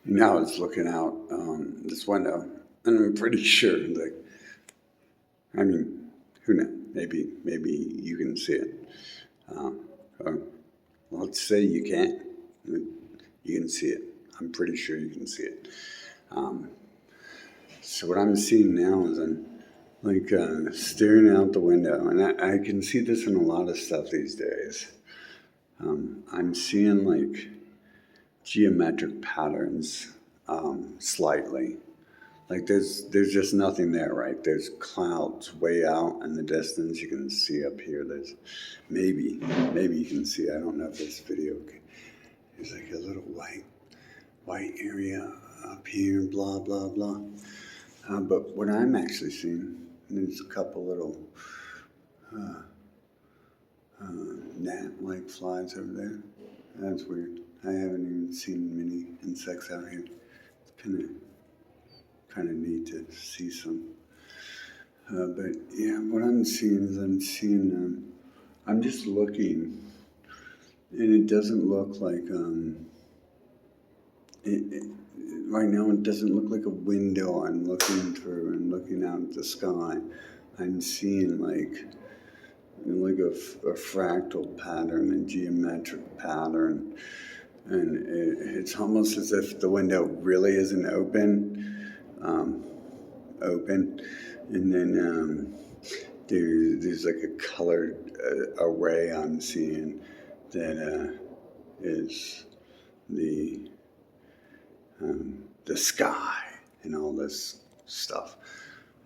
Now it's looking out this window, and I'm pretty sure, like, I mean, who knows? Maybe you can see it. Or let's say you can't. You can see it. I'm pretty sure you can see it. So what I'm seeing now is I'm like staring out the window, and I can see this in a lot of stuff these days. I'm seeing like geometric patterns slightly. Like there's just nothing there, right? There's clouds way out in the distance. You can see up here. There's maybe you can see. I don't know if this video. There's like a little white area up here. Blah blah blah. But what I'm actually seeing, there's a couple little gnat-like flies over there. That's weird. I haven't even seen many insects out here. It's kind of neat to see some. But yeah, what I'm seeing is I'm just looking, and it doesn't look like right now it doesn't look like a window I'm looking through and looking out at the sky. I'm seeing like a fractal pattern, a geometric pattern, and it's almost as if the window really isn't open, and then there's like a colored array I'm seeing that is the sky and all this stuff.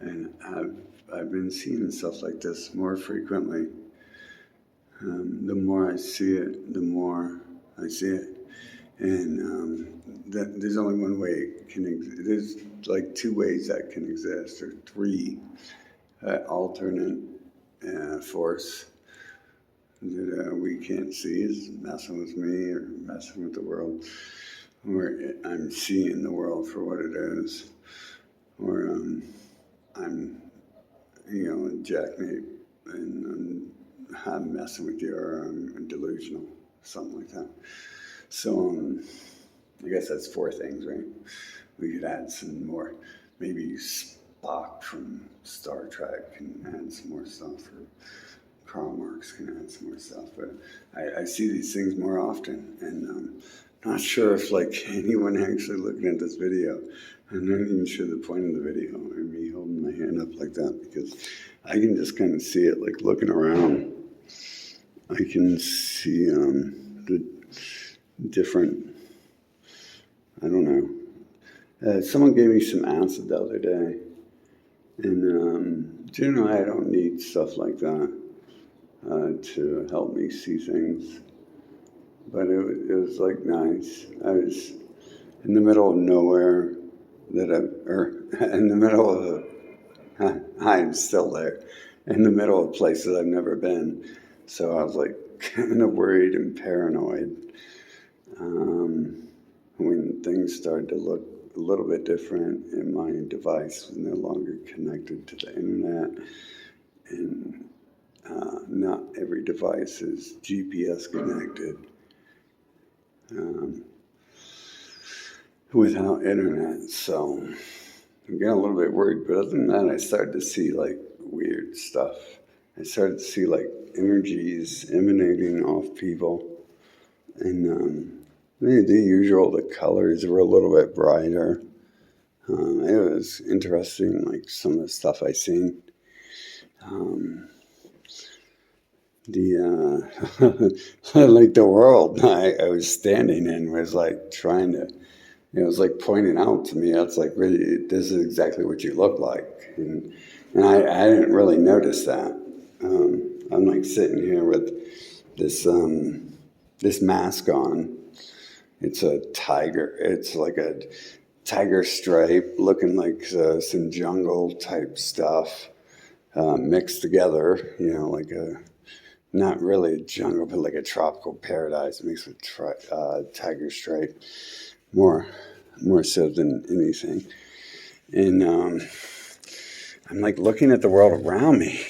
And I've been seeing stuff like this more frequently. The more I see it, the more I see it. And there's only one way it can exist. There's like two ways that can exist, or three alternate force that we can't see is messing with me or messing with the world, or I'm seeing the world for what it is, or I'm, jackmate and I'm messing with you, or I'm delusional, something like that. So I guess that's four things, right? We could add some more. Maybe Spock from Star Trek can add some more stuff, or Karl Marx can add some more stuff. But I see these things more often, and I'm not sure if like anyone actually looking at this video. I'm not even sure the point of the video, or me holding my hand up like that, because I can just kind of see it, like looking around. I can see the different, I don't know. Someone gave me some acid the other day, and I don't need stuff like that to help me see things. But it was like nice. I was in the middle of nowhere, in the middle of, I'm still there, in the middle of places I've never been. So I was like kind of worried and paranoid when things started to look a little bit different, and my device was no longer connected to the internet, and not every device is GPS connected without internet. So I'm getting a little bit worried, but other than that, I started to see like weird stuff. I started to see like energies emanating off people, and the usual, the colors were a little bit brighter. It was interesting, like some of the stuff I seen. Like the world I was standing in was like trying to, it was like pointing out to me, it's like, really, this is exactly what you look like. And I didn't really notice that. I'm like sitting here with this mask on. It's a tiger. It's like a tiger stripe, looking like some jungle type stuff mixed together. Like not really a jungle, but like a tropical paradise mixed with tiger stripe, more so than anything. And I'm like looking at the world around me.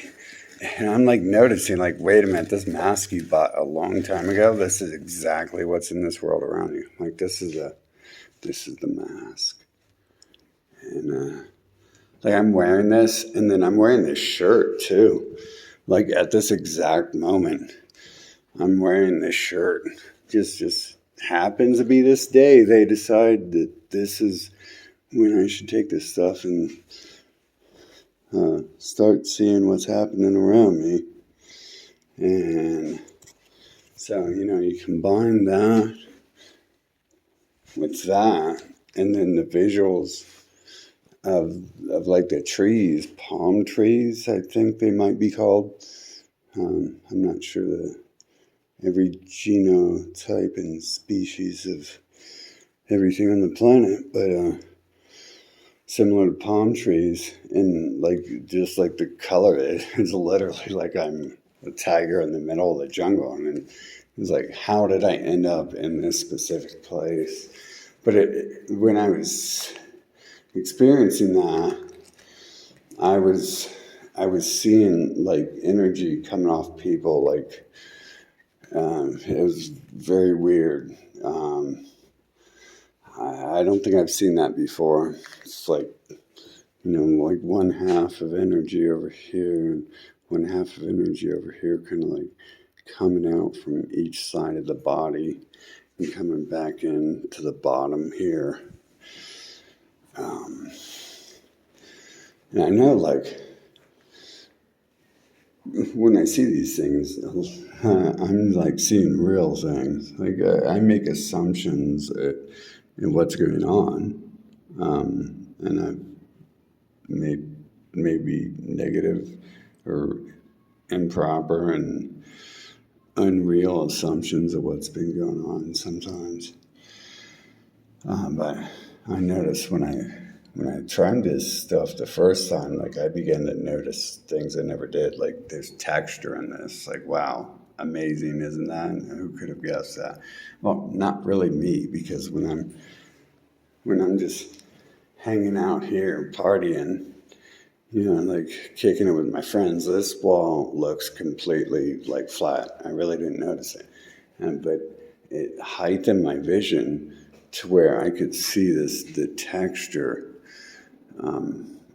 And I'm like noticing, like, wait a minute, this mask you bought a long time ago, this is exactly what's in this world around you. Like, this is This is the mask. And like I'm wearing this, and then I'm wearing this shirt too. Like at this exact moment, I'm wearing this shirt. Just happens to be this day they decide that this is when I should take this stuff and start seeing what's happening around me. And so, you combine that with that, and then the visuals of like the trees, palm trees, I think they might be called. I'm not sure every genotype and species of everything on the planet, but similar to palm trees, and like just like the color is literally like I'm a tiger in the middle of the jungle, and it's like, how did I end up in this specific place? But when I was experiencing that, I was seeing like energy coming off people, like it was very weird. I don't think I've seen that before. It's like, like one half of energy over here and one half of energy over here, kind of like coming out from each side of the body and coming back in to the bottom here. And I know, like, when I see these things, I'm like seeing real things. Like, I make assumptions in what's going on, and I've made maybe negative or improper and unreal assumptions of what's been going on sometimes. But I noticed when I tried this stuff the first time, like I began to notice things I never did. Like there's texture in this. Like, wow, amazing, isn't that? And who could have guessed that? Well, not really me, because when I'm just hanging out here partying, like kicking it with my friends, this wall looks completely like flat. I really didn't notice it, but it heightened my vision to where I could see the texture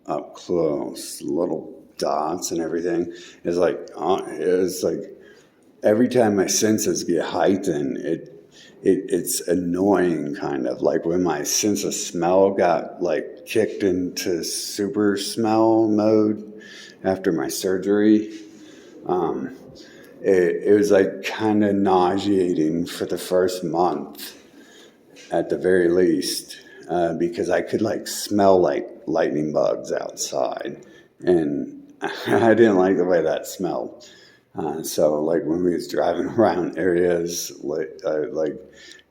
up close, little dots and everything. It's like every time my senses get heightened, it's annoying, kind of like when my sense of smell got like kicked into super smell mode after my surgery. It was like kind of nauseating for the first month at the very least, because I could like smell like lightning bugs outside, and I didn't like the way that smelled. So like when we was driving around areas like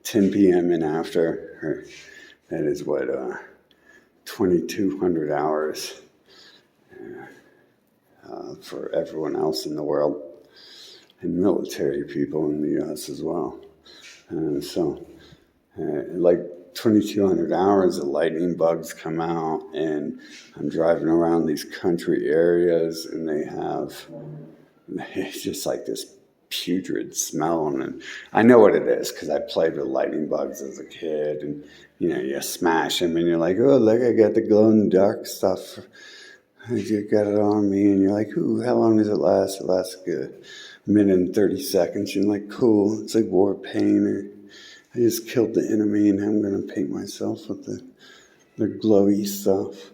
10 p.m. and after, that is what 2,200 hours for everyone else in the world, and military people in the U.S. as well. So like 2,200 hours, the lightning bugs come out, and I'm driving around these country areas, and it's just like this putrid smell. And I know what it is because I played with lightning bugs as a kid, and you smash them and you're like, oh, look, I got the glow in the dark stuff. I just got it on me, and you're like, ooh, how long does it last? It lasts a minute and 30 seconds. You're like, cool, it's like war paint, or I just killed the enemy and I'm going to paint myself with the glowy stuff.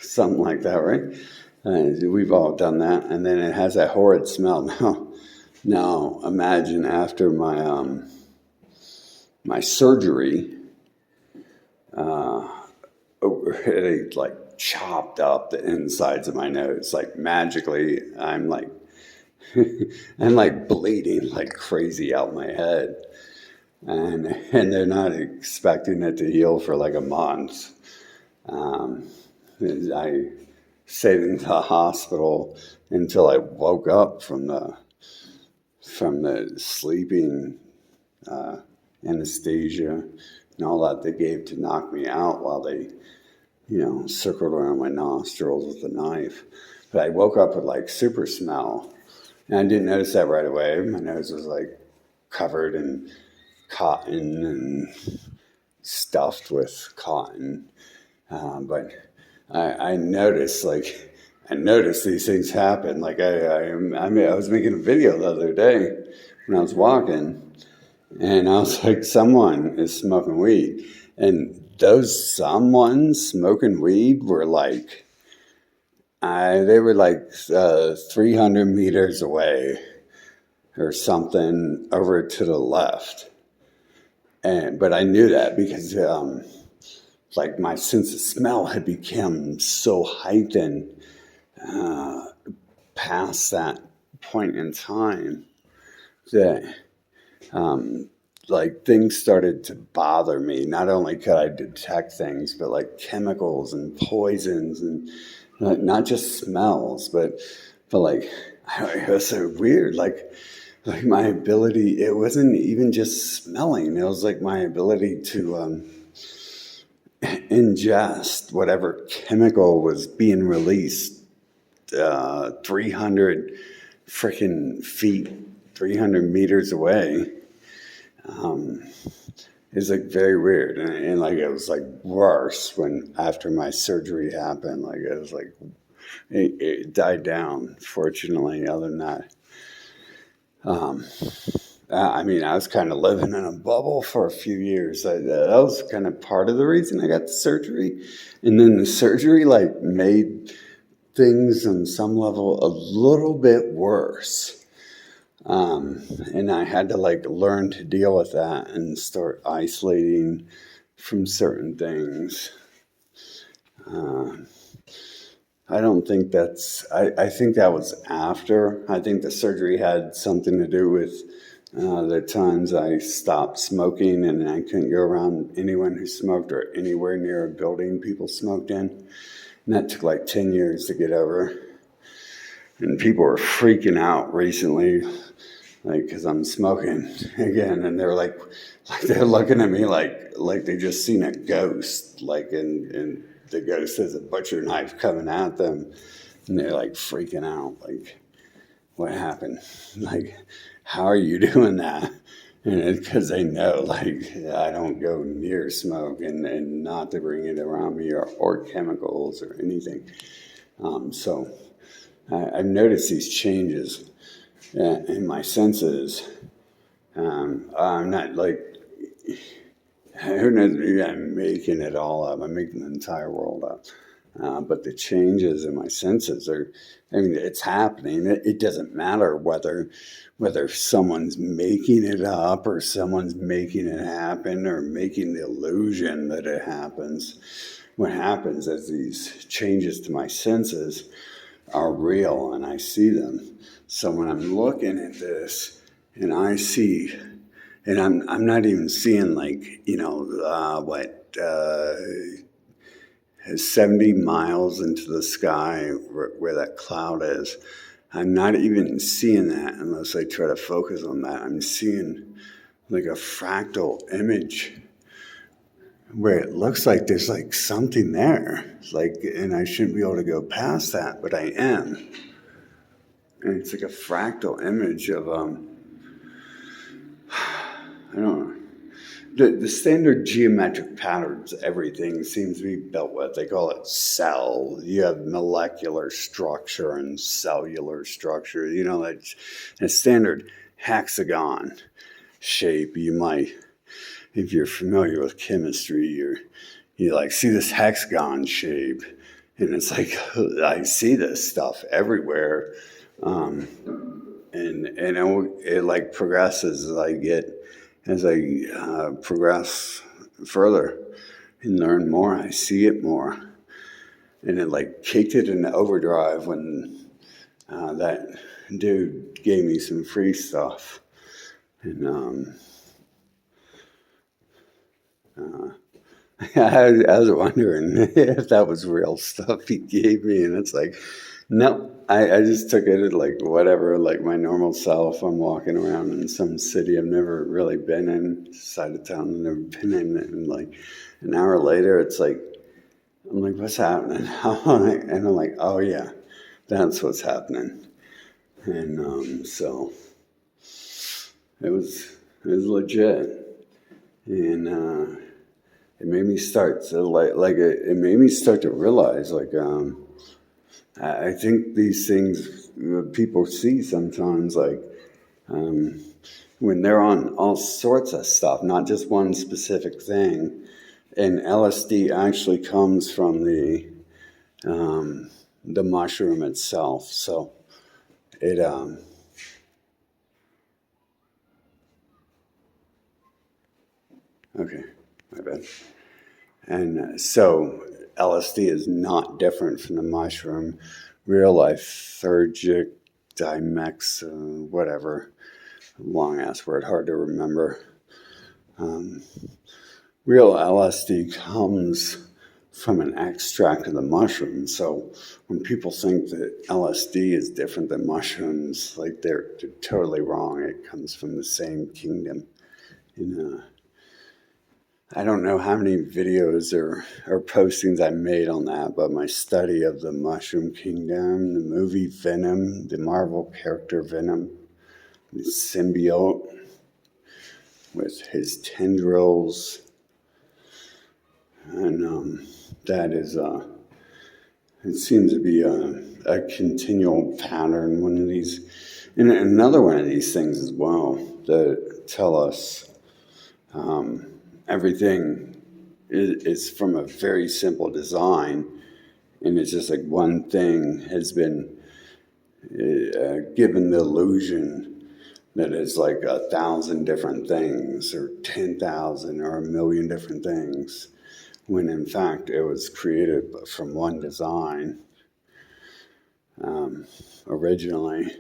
Something like that, right? We've all done that. And then it has that horrid smell. Now imagine after my surgery, it like chopped up the insides of my nose. Like magically, I'm like bleeding like crazy out my head. And they're not expecting it to heal for like a month. I stayed in the hospital until I woke up from the sleeping anesthesia and all that they gave to knock me out while they, circled around my nostrils with a knife. But I woke up with like super smell, and I didn't notice that right away. My nose was like covered in cotton and stuffed with cotton. But I noticed, these things happen. Like I was making a video the other day when I was walking, and I was like, someone is smoking weed. And those someone smoking weed were like, they were like 300 meters away or something over to the left. But I knew that because like my sense of smell had become so heightened past that point in time that like things started to bother me. Not only could I detect things, but like chemicals and poisons and not just smells, but like it was so weird. Like my ability, it wasn't even just smelling. It was like my ability to ingest whatever chemical was being released 300 freaking feet, 300 meters away. It's like very weird, and like it was like worse when after my surgery happened. Like it was like it died down. Fortunately, other than that, I mean, I was kind of living in a bubble for a few years. That was kind of part of the reason I got the surgery, and then the surgery like made things on some level a little bit worse. And I had to like learn to deal with that and start isolating from certain things. I don't think I think that was after. I think the surgery had something to do with the times I stopped smoking and I couldn't go around anyone who smoked or anywhere near a building people smoked in. And that took like 10 years to get over. And people were freaking out recently, like, because I'm smoking again. And they're like they're looking at me like they just seen a ghost, like, and the ghost has a butcher knife coming at them. And they're like freaking out, like, what happened? Like, how are you doing that? And because they know, like, I don't go near smoke and not to bring it around me or chemicals or anything. So I've noticed these changes in my senses. I'm not like, who knows, maybe I'm making it all up. I'm making the entire world up. But the changes in my senses are, I mean, it's happening. It doesn't matter whether someone's making it up or someone's making it happen or making the illusion that it happens. What happens is these changes to my senses are real and I see them. So when I'm looking at this and I see, and I'm not even seeing like, 70 miles into the sky where that cloud is. I'm not even seeing that unless I try to focus on that. I'm seeing like a fractal image where it looks like there's like something there. Like, and I shouldn't be able to go past that, but I am. And it's like a fractal image of, I don't know. The standard geometric patterns everything seems to be built with. They call it cell. You have molecular structure and cellular structure. That's a standard hexagon shape. You might, if you're familiar with chemistry, you like see this hexagon shape, and it's like I see this stuff everywhere, and it like progresses as I progress further and learn more. I see it more, and it like kicked it into overdrive when that dude gave me some free stuff, and I was wondering if that was real stuff he gave me, and it's like, no, I just took it as like whatever, like my normal self. I'm walking around in some city I've never really been in, side of town I've never been in, and like an hour later, it's like, I'm like, what's happening? And I'm like, oh yeah, that's what's happening. And so it was legit, and it made me start to it made me start to realize I think these things people see sometimes when they're on all sorts of stuff, not just one specific thing. And LSD actually comes from the mushroom itself. So it okay, my bad. And so LSD is not different from the mushroom. Real lysergic dimex, whatever, long ass word, hard to remember. Real LSD comes from an extract of the mushroom. So when people think that LSD is different than mushrooms, like they're totally wrong. It comes from the same kingdom. I don't know how many videos or postings I made on that, but my study of the Mushroom Kingdom, the movie Venom, the Marvel character Venom, the symbiote with his tendrils, and that is it seems to be a continual pattern. One of these, and another one of these things as well that tell us. Everything is from a very simple design, and it's just like one thing has been given the illusion that it's like 1,000 different things, or 10,000, or 1,000,000 different things, when in fact it was created from one design originally.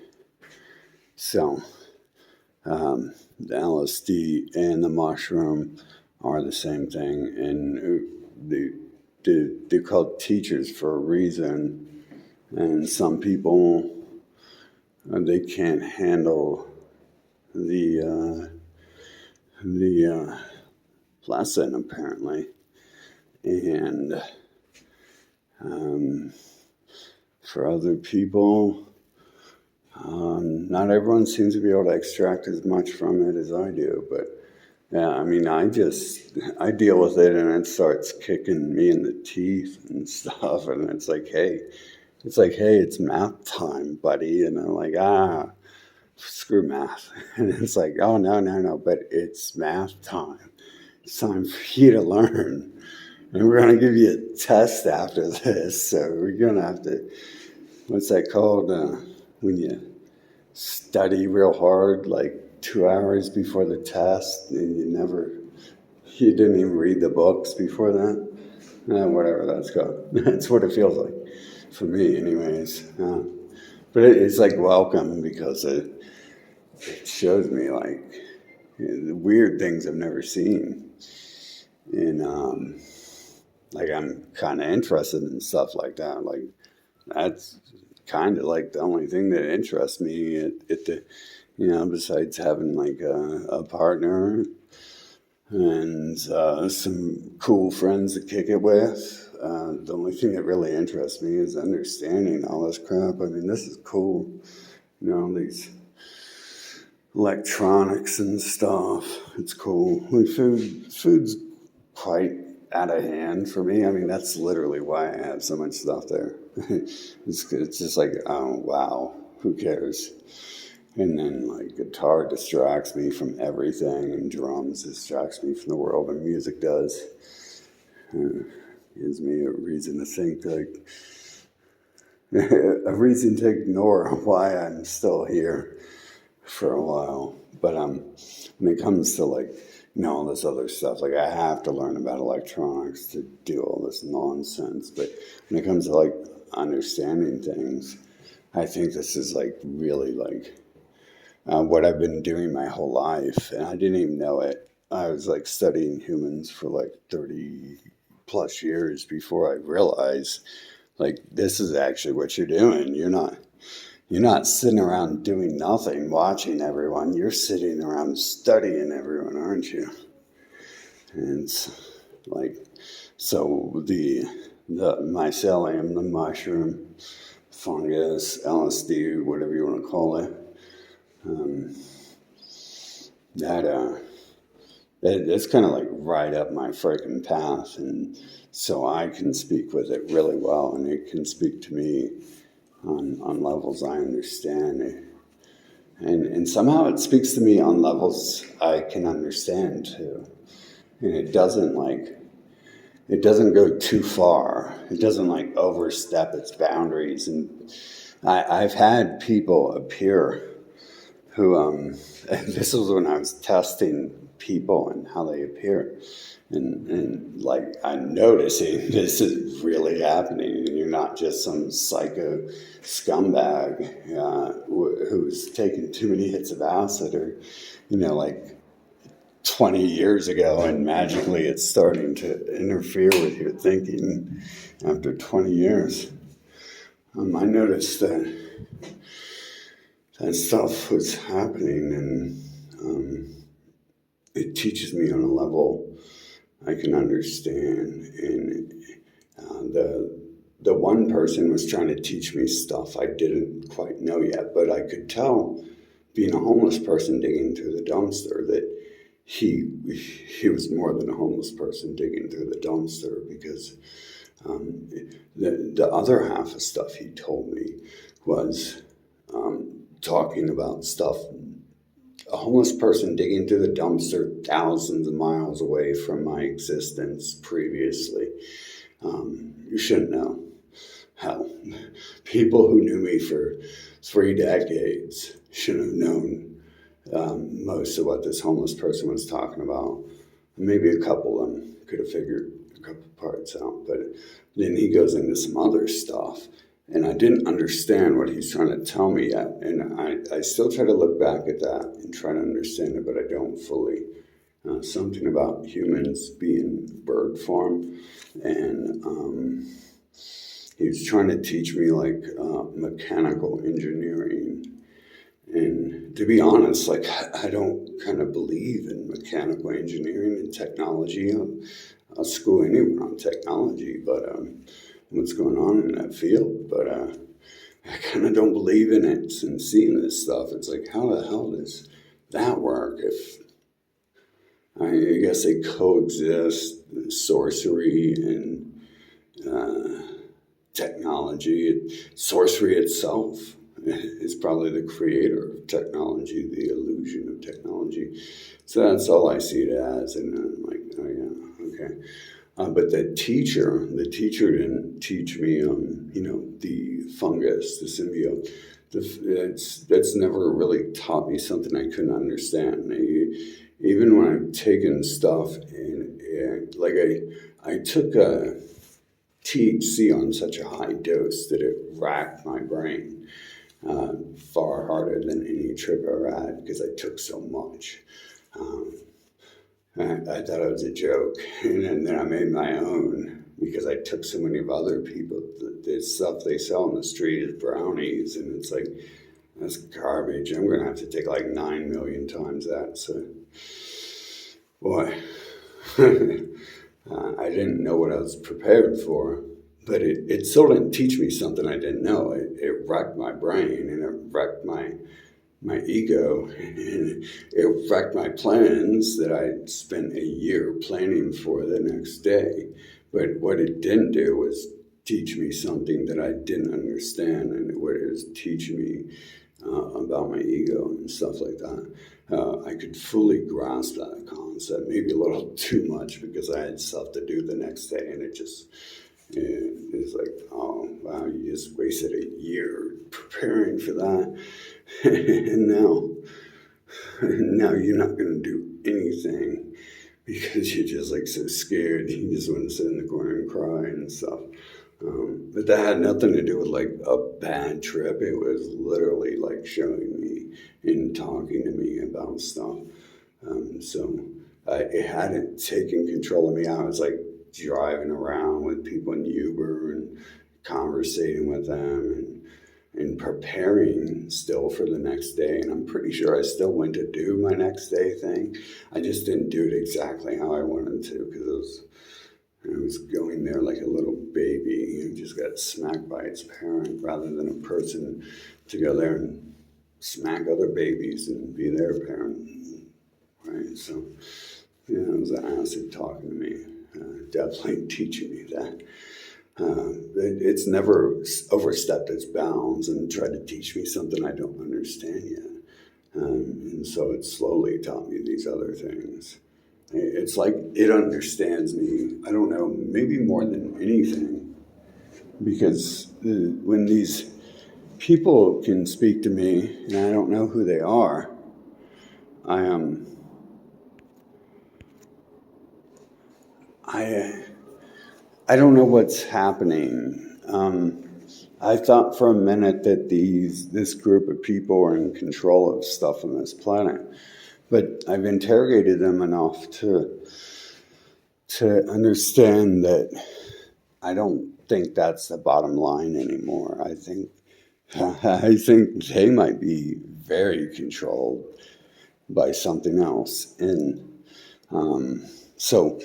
So the LSD and the mushroom are the same thing, and they're called teachers for a reason. And some people they can't handle the lesson apparently, and for other people, not everyone seems to be able to extract as much from it as I do, but yeah, I mean, I deal with it and it starts kicking me in the teeth and stuff. And it's math time, buddy. And I'm like, screw math. And it's like, oh, no, but it's math time. It's time for you to learn. And we're going to give you a test after this. So we're going to have to, what's that called? When you study real hard, like 2 hours before the test, and you didn't even read the books before that. Whatever that's called. That's what it feels like for me, anyways. But it's like welcome, because it shows me the weird things I've never seen, and I'm kind of interested in stuff like that. Like that's kind of like the only thing that interests me at the, besides having like a partner and some cool friends to kick it with. The only thing that really interests me is understanding all this crap. I mean, this is cool, these electronics and stuff. It's cool. Like food's quite out of hand for me. I mean, that's literally why I have so much stuff there. It's just like, oh, wow, who cares? And then like guitar distracts me from everything, and drums distracts me from the world, and music does. Gives me a reason to think, like, a reason to ignore why I'm still here for a while. But when it comes to like, all this other stuff, like I have to learn about electronics to do all this nonsense. But when it comes to like understanding things, I think this is like really like what I've been doing my whole life, and I didn't even know it. I was like studying humans for like 30 plus years before I realized like this is actually what you're doing. You're not sitting around doing nothing, watching everyone. You're sitting around studying everyone, aren't you? And it's like, so the mycelium, the mushroom, fungus, LSD, whatever you want to call it, that it's kind of like right up my freaking path, and so I can speak with it really well, and it can speak to me on levels I understand, and somehow it speaks to me on levels I can understand too, and it doesn't go too far. It doesn't like overstep its boundaries, and I've had people appear who this was when I was testing people and how they appear, and like I'm noticing this is really happening, and you're not just some psycho scumbag who's taken too many hits of acid, or like 20 years ago, and magically it's starting to interfere with your thinking after 20 years. I noticed that stuff was happening, and it teaches me on a level I can understand. And the one person was trying to teach me stuff I didn't quite know yet, but I could tell, being a homeless person digging through the dumpster, that he was more than a homeless person digging through the dumpster, because the other half of stuff he told me was talking about stuff, a homeless person digging through the dumpster thousands of miles away from my existence previously. You shouldn't know how people who knew me for 3 decades should have known most of what this homeless person was talking about. Maybe a couple of them could have figured a couple parts out, but then he goes into some other stuff, and I didn't understand what he's trying to tell me yet. And I still try to look back at that and try to understand it, but I don't fully. Something about humans being bird form, and he was trying to teach me like mechanical engineering. And to be honest, like I don't kind of believe in mechanical engineering and technology. I'll school anyone on technology, but what's going on in that field. But I kind of don't believe in it. And seeing this stuff, it's like, how the hell does that work? If I guess they coexist, sorcery and technology. Sorcery itself is probably the creator of technology, the illusion of technology. So that's all I see it as, and I'm like, oh yeah, okay. But the teacher didn't teach me, the fungus, the symbiote. That's never really taught me something I couldn't understand. Even when I've taken stuff, and like I took THC on such a high dose that it racked my brain far harder than any trip I ever had, because I took so much. I thought it was a joke, and then I made my own, because I took so many of other people. The stuff they sell on the street is brownies, and it's like, that's garbage. I'm going to have to take like 9 million times that. So, boy, I didn't know what I was prepared for, but it still didn't teach me something I didn't know. It wrecked my brain, and it wrecked my ego, and it wrecked my plans that I spent a year planning for the next day. But what it didn't do was teach me something that I didn't understand, and what it was teaching me about my ego and stuff like that. I could fully grasp that concept, maybe a little too much, because I had stuff to do the next day, and it's like, oh wow, you just wasted a year preparing for that, and now you're not going to do anything because you're just like so scared. You just want to sit in the corner and cry and stuff. But that had nothing to do with like a bad trip. It was literally like showing me and talking to me about stuff. So it hadn't taken control of me. I was like driving around with people in Uber and conversating with them, and preparing still for the next day. And I'm pretty sure I still went to do my next day thing. I just didn't do it exactly how I wanted to, because I was going there like a little baby who just got smacked by its parent, rather than a person to go there and smack other babies and be their parent, right? So It was an acid talking to me, definitely teaching me that. It's never overstepped its bounds and tried to teach me something I don't understand yet. And so it slowly taught me these other things. It's like it understands me, I don't know, maybe more than anything. Because when these people can speak to me and I don't know who they are, I I don't know what's happening. I thought for a minute that this group of people are in control of stuff on this planet, but I've interrogated them enough to understand that I don't think that's the bottom line anymore. I think they might be very controlled by something else, and so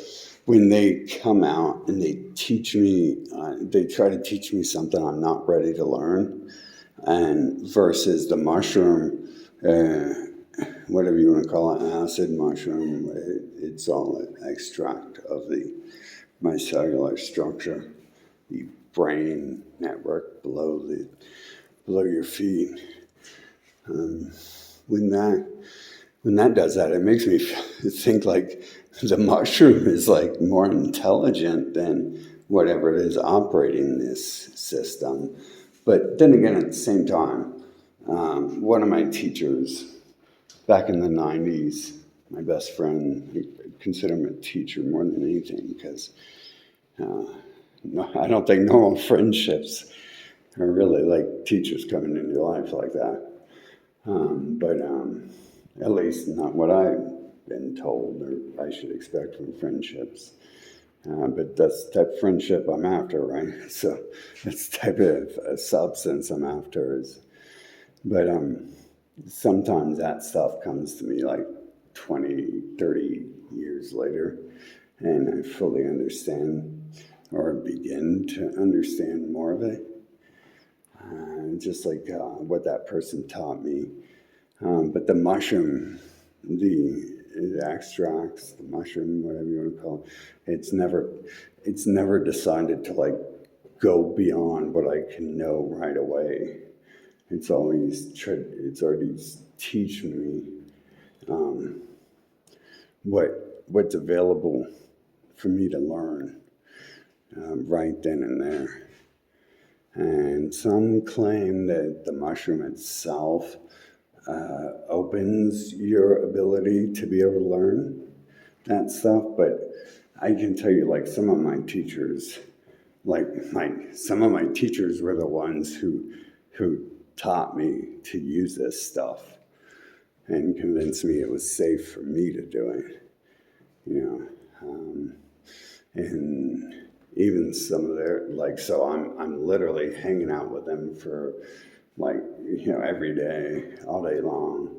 when they come out and they teach me, they try to teach me something I'm not ready to learn, and versus the mushroom, whatever you want to call it, acid mushroom, it's all an extract of my cellular structure, the brain network below your feet. When that does that, it makes me think like the mushroom is like more intelligent than whatever it is operating this system. But then again, at the same time, one of my teachers back in the 90s, my best friend, I consider him a teacher more than anything because I don't think normal friendships are really like teachers coming into your life like that. But at least not what I've been told or I should expect from friendships. But that's the type of friendship I'm after, right? So that's the type of substance I'm after. But sometimes that stuff comes to me like 20, 30 years later, and I fully understand or begin to understand more of it. Just like what that person taught me. But the mushroom, the extracts, the mushroom, whatever you want to call it, it's never decided to like go beyond what I can know right away. It's always teaching me what's available for me to learn right then and there. And some claim that the mushroom itself opens your ability to be able to learn that stuff. But I can tell you, like some of my teachers were the ones who taught me to use this stuff and convinced me it was safe for me to do it. And even some of their, so I'm literally hanging out with them for every day, all day long.